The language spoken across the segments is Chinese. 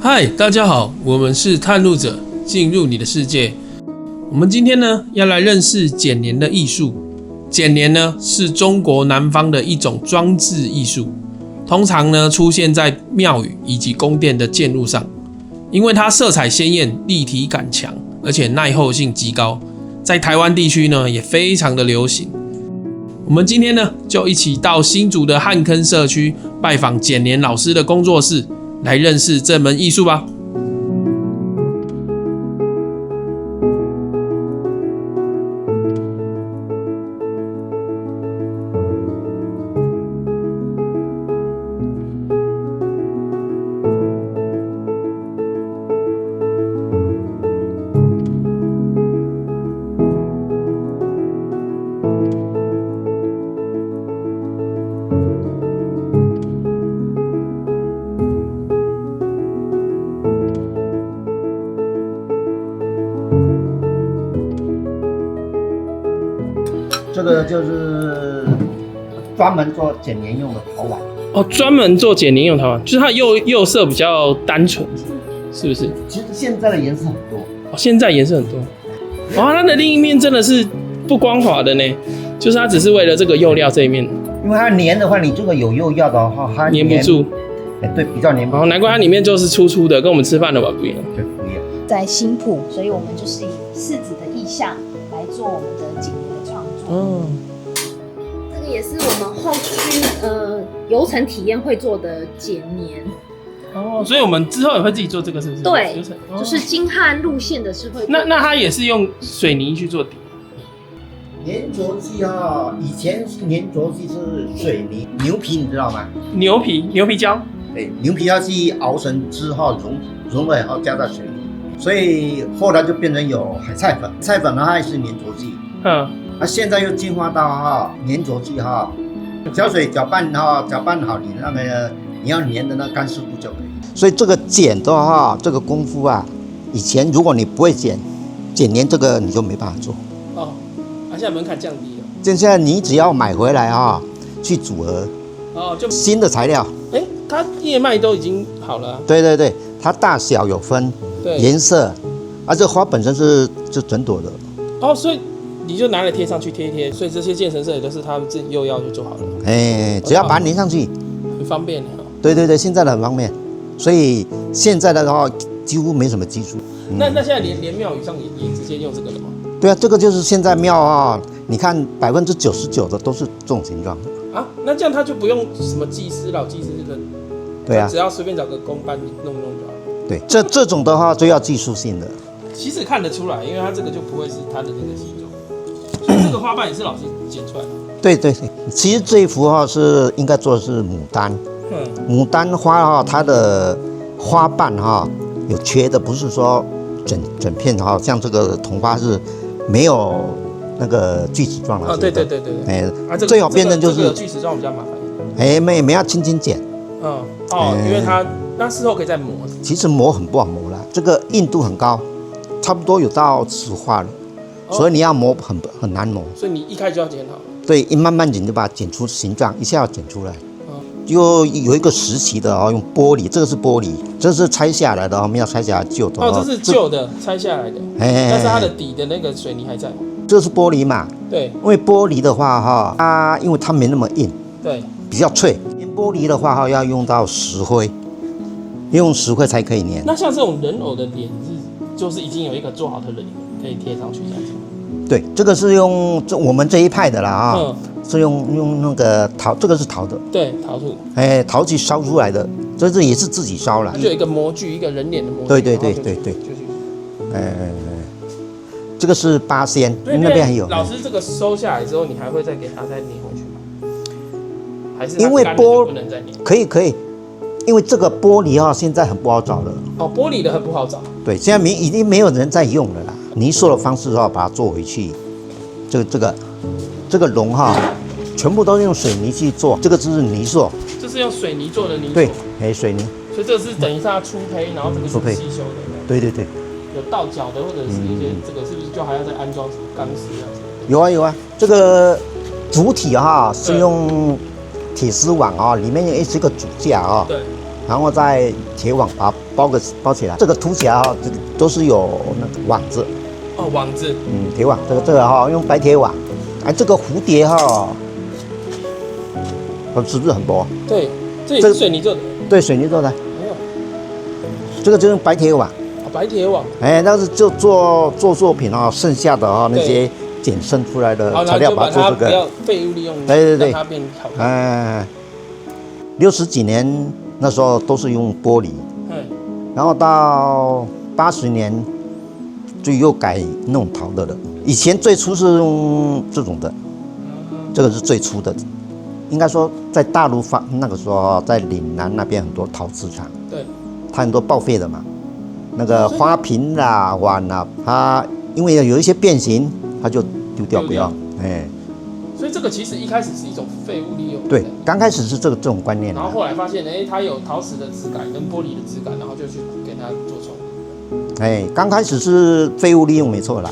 嗨，大家好，我们是探路者，进入你的世界。我们今天呢要来认识剪黏的艺术。剪黏呢是中国南方的一种装置艺术，通常呢出现在庙宇以及宫殿的建筑上，因为它色彩鲜艳、立体感强，而且耐候性极高，在台湾地区呢也非常的流行。我们今天呢就一起到新竹的汉坑社区拜访剪黏老师的工作室，来认识这门艺术吧。这个就是专门做剪黏用的陶碗哦，专门做剪黏用陶碗，就是它釉色比较单纯，是不是？其实现在的颜色很多哦，现在颜色很多。哇，它的另一面真的是不光滑的呢，就是它只是为了这个釉料这一面，因为它粘的话，你这个有釉药的话，它粘不住。对，比较粘不住。哦，难怪它里面就是粗粗的，跟我们吃饭的碗不一样。对，不一样。在新埔，所以我们就是以柿子的意象来做我们的剪黏的创作。哦，这个也是我们后续游程体验会做的剪黏。哦，所以我们之后也会自己做这个，是不是？对，哦、就是京汉路线的是会。那它也是用水泥去做底。粘着剂啊，以前粘着剂是水泥牛皮，你知道吗？牛皮胶。对，牛皮要去熬成之后融了以后加在水里，所以后来就变成有海菜粉。菜粉的话也是粘着剂，现在又进化到粘着剂胶水搅拌好你那个你要粘的那干湿度就可以。所以这个剪的话，这个功夫啊，以前如果你不会剪黏这个你就没办法做。哦，现在门槛降低了。现在你只要买回来去组合，就新的材料。它叶脉都已经好了。对，它大小有分，颜色，这花本身是整朵的。哦，所以你就拿来贴上去贴一贴，所以这些渐层色也都是他们自己釉药就做好了。只要把它粘上去，很方便。对，现在的很方便，所以现在的话几乎没什么技术。那现在连庙宇上也直接用这个了吗？对啊，这个就是现在庙你看99%的都是这种形状的啊。那这样他就不用什么技师老技师的。对啊，只要随便找个工班弄就好了。对，这种的话就要技术性的。其实看得出来，因为它这个就不会是它的那个形状，所以这个花瓣也是老师剪出来的。对，其实这一幅是应该做的是牡丹。牡丹花它的花瓣有缺的，不是说整片像这个桐花是没有那个锯齿状的。对。最好辨认就是这个锯齿状比较麻烦。没要轻轻剪。因为它那事后可以再磨。其实磨很不好磨啦，这个硬度很高，差不多有到瓷化了，所以你要磨很难磨。所以你一开始就要剪好。对，一慢慢剪就把它剪出形状，一下要剪出来。就有一个时期的用玻璃，这个是玻璃，这是拆下来的我们要拆下来旧的。这是旧的拆下来的。但是它的底的那个水泥还在。这是玻璃嘛？对。因为玻璃的话因为它没那么硬，对，比较脆。玻璃的话要用到石灰，用石灰才可以粘。那像这种人偶的脸就是已经有一个做好的人可以贴上去这样子。对，这个是用我们这一派的啦是用那个陶，这个是陶的。对，陶土。陶器烧出来的，这也是自己烧了。它就有一个模具，一个人脸的模具。对。这个是八仙，那边还有。老师这个收下来之后，你还会再给它再粘回去吗？还是因为不能再粘？可以，因为这个玻璃现在很不好找了。玻璃的很不好找。对，现在已经没有人在用了啦。泥塑的方式把它做回去，这个龙全部都是用水泥去做，这个就是泥塑。这是用水泥做的泥塑。对，水泥。所以这是等于是它粗胚，然后这个是细修的。对。有倒角的或者是一些这个是不是就还要再安装什么钢丝啊？有啊，这个主体是用铁丝网里面也是一个主架对，然后再铁网把它包起来。这个凸起来哈，这个都是有那个网子。哦，网子。铁网，这个哈用白铁网。这个蝴蝶哈，是不是很薄？对，这也是水泥做的。对，水泥做的。没有。这个就是白铁网。白铁网。那是就做作品啊，剩下的那些减剩出来的材料，把它做这个。不要废物利用。对，让它变好看。60几年那时候都是用玻璃，然后到80年就又改那种陶的了。以前最初是用这种的，这个是最初的。应该说在大陆那个时候，在岭南那边很多陶瓷厂，对，它很多报废的嘛。那个花瓶啦、碗啦，它因为有一些变形，它就丢掉不要。所以这个其实一开始是一种废物利用。对，刚开始是这种观念。然后后来发现，它有陶瓷的质感跟玻璃的质感，然后就去给它做冲。刚开始是废物利用没错啦。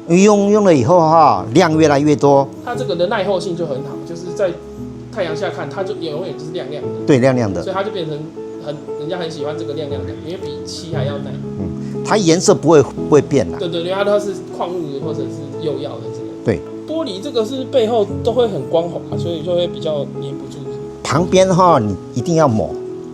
用了以后哈，量越来越多。它这个的耐候性就很好，就是在太阳下看，它就永远就是亮亮的。对，亮亮的。所以它就变成人家很喜欢这个亮亮的，因为比漆还要耐。它颜色不会变啦。对，因为它都是矿物或者是釉药的这个。对。玻璃这个是背后都会很光滑，所以就会比较粘不住。旁边哈，你一定要抹，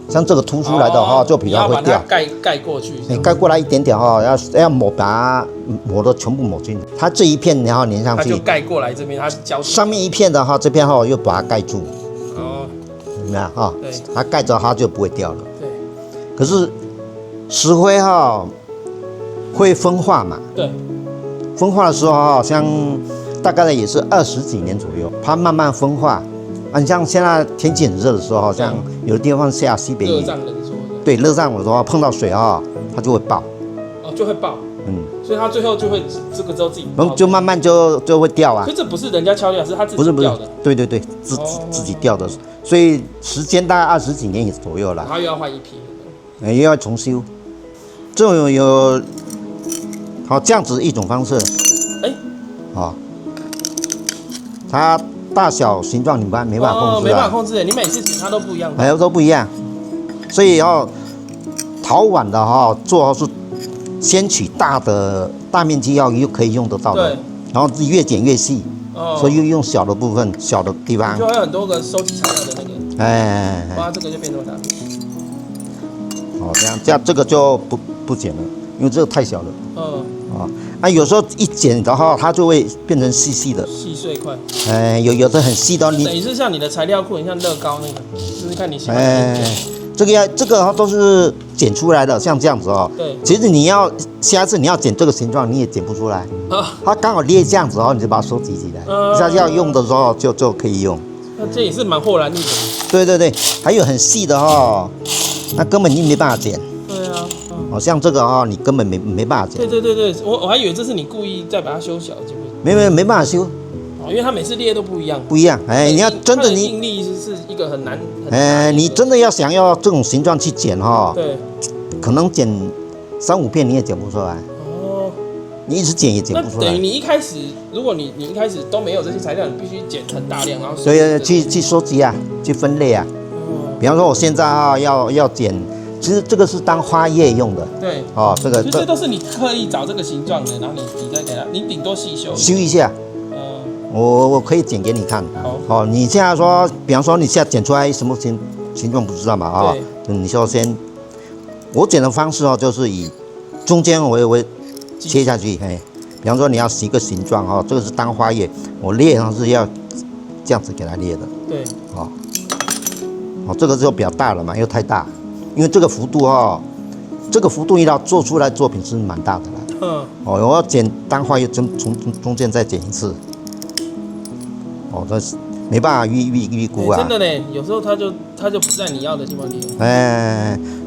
像这个凸出来的哈，就比较会掉。盖过去。盖过来一点点哈，要抹，把它抹的全部抹进去。它这一片然后粘上去，它就盖过来这边，它是胶。上面一片的哈，这边哈又把它盖住。有没有哈？对。它盖着它就不会掉了。对。可是石灰哈会风化嘛？对。风化的时候哈，像大概也是20几年左右，它慢慢风化。你像现在天气很热的时候，像有的地方下西北雨，对，热胀冷缩，碰到水啊，它就会爆。就会爆。所以它最后就会这个之后自己爆，就慢慢就会掉啊。所以这不是人家敲掉，是它自己掉的。对，自己掉的。所以时间大概20几年左右了。然后又要换一批。又要重修。这种有这样子一种方式。它大小形状你没办法控制，没办法控制，你每次剪它都不一样，都不一样，所以陶碗的做是先取大面积又可以用得到的，然后越剪越细，所以又用小的部分小的地方，就会有很多个收集材料的那个，哇，这个就变这么大，这样这个就不剪了，因为这个太小了，有时候一剪的话，它就会变成细细的细碎块。有的很细的，等于是像你的材料库，你像乐高那个，就是看你喜欢。这个都是剪出来的，像这样子对。其实下一次你要剪这个形状，你也剪不出来。它刚好裂这样子你就把它收集起来，下次要用的时候就可以用。那这也是蛮豁然力的。对，还有很细的那根本你没办法剪。对啊。像这个你根本没办法剪。对，我还以为这是你故意再把它修小，结果没办法修。因为它每次裂都不一样。你要真的应力是一个很难。你真的要想要这种形状去剪对，可能剪3-5片你也剪不出来。你一直剪也剪不出来。等于你一开始，如果你一开始都没有这些材料，你必须剪很大量，然后所以去收集去分类比方说我现在要剪。其实这个是当花叶用的，对，这都是你刻意找这个形状的，然后你再给它，你顶多细修一下，我可以剪给你看，好，你现在说，比方说你现在剪出来什么形状不知道嘛，你就先，我剪的方式就是以中间我会切下去，比方说你要一个形状这个是当花叶，我裂上是要这样子给它裂的，对，这个就比较大了嘛，又太大。因为这个幅度要做出来作品是蛮大的啦。我要剪当花叶，从中间再剪一次。这是没办法预估真的呢，有时候它就不在你要的地方裂。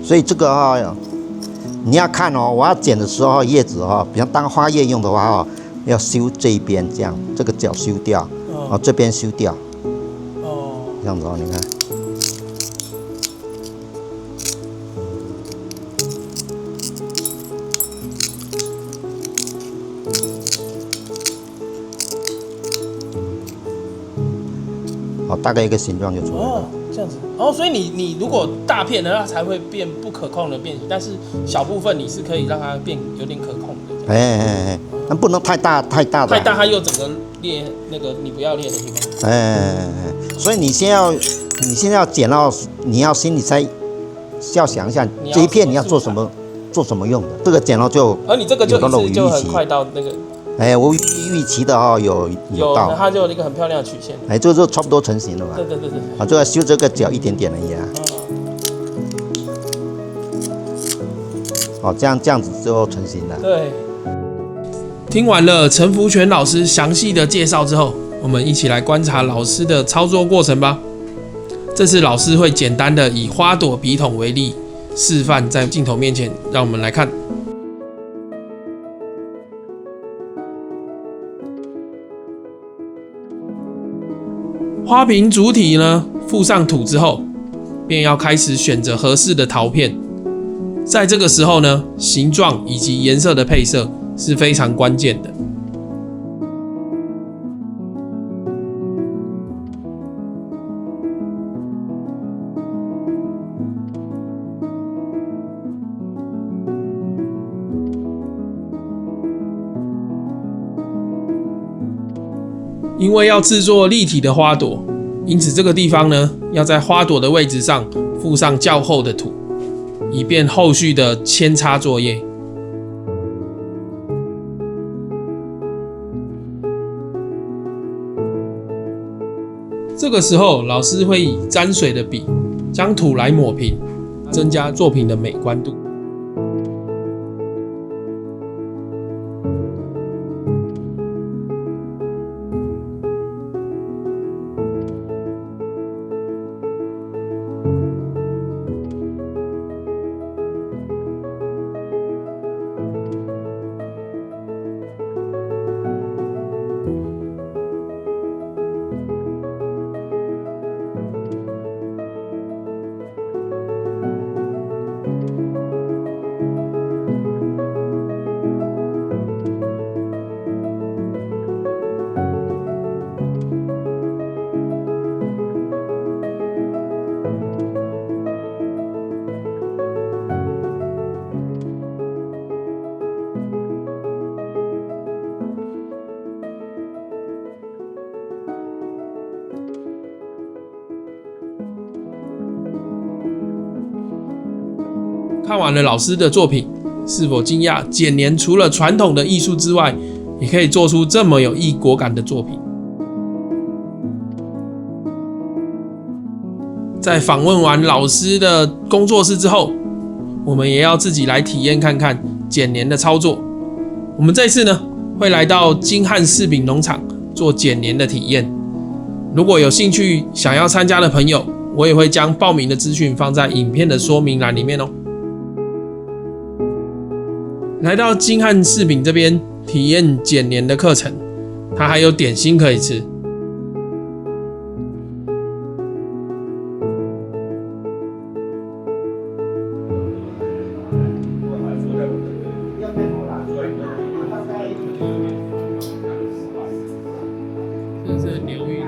所以这个你要看我要剪的时候叶子比方当花叶用的话要修这一边这样，这个角修掉，这边修掉。这样子你看。大概一个形状就出来了。这样子。所以你如果大片的，它才会变不可控的变形，但是小部分你是可以让它变有点可控的。但不能太大的。太大它又整个裂那个你不要裂的地方。所以你现在要剪到，你要心里才要想一下，这一片你要做什么用的。这个剪到就，你这个就一次就很快到那个。我预期的有到，它就有一个很漂亮的曲线。这就差不多成型了嘛。对。这个修这个角一点点而已啊。这样子就成型了。对。听完了陈福全老师详细的介绍之后，我们一起来观察老师的操作过程吧。这次老师会简单的以花朵笔筒为例，示范在镜头面前，让我们来看。花瓶主体呢附上土之后，便要开始选择合适的陶片。在这个时候呢，形状以及颜色的配色是非常关键的。因为要制作立体的花朵，因此这个地方呢，要在花朵的位置上附上较厚的土，以便后续的扦插作业。这个时候，老师会以沾水的笔将土来抹平，增加作品的美观度。看完了老师的作品，是否惊讶剪黏除了传统的艺术之外，也可以做出这么有异国感的作品？在访问完老师的工作室之后，我们也要自己来体验看看剪黏的操作。我们这次呢，会来到金汉柿饼农场做剪黏的体验。如果有兴趣想要参加的朋友，我也会将报名的资讯放在影片的说明栏里面哦。来到金汉柿饼这边体验剪黏的课程，它还有点心可以吃。这是牛玉。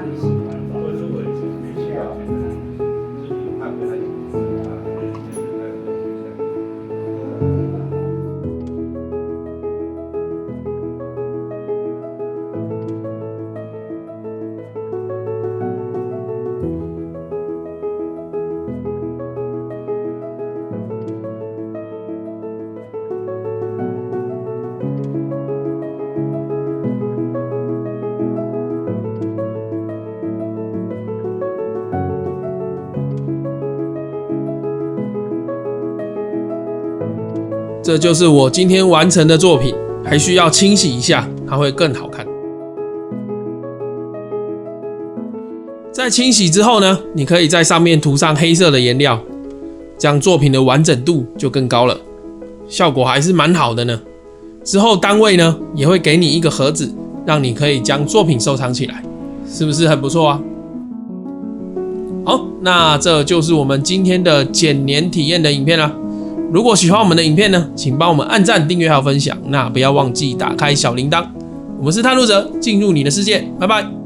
这就是我今天完成的作品，还需要清洗一下，它会更好看。在清洗之后呢，你可以在上面涂上黑色的颜料，这样作品的完整度就更高了，效果还是蛮好的呢。之后单位呢也会给你一个盒子，让你可以将作品收藏起来，是不是很不错啊？好，那这就是我们今天的剪黏体验的影片啦。如果喜欢我们的影片呢，请帮我们按赞、订阅还有分享。那不要忘记打开小铃铛。我们是探路者，进入你的世界，拜拜。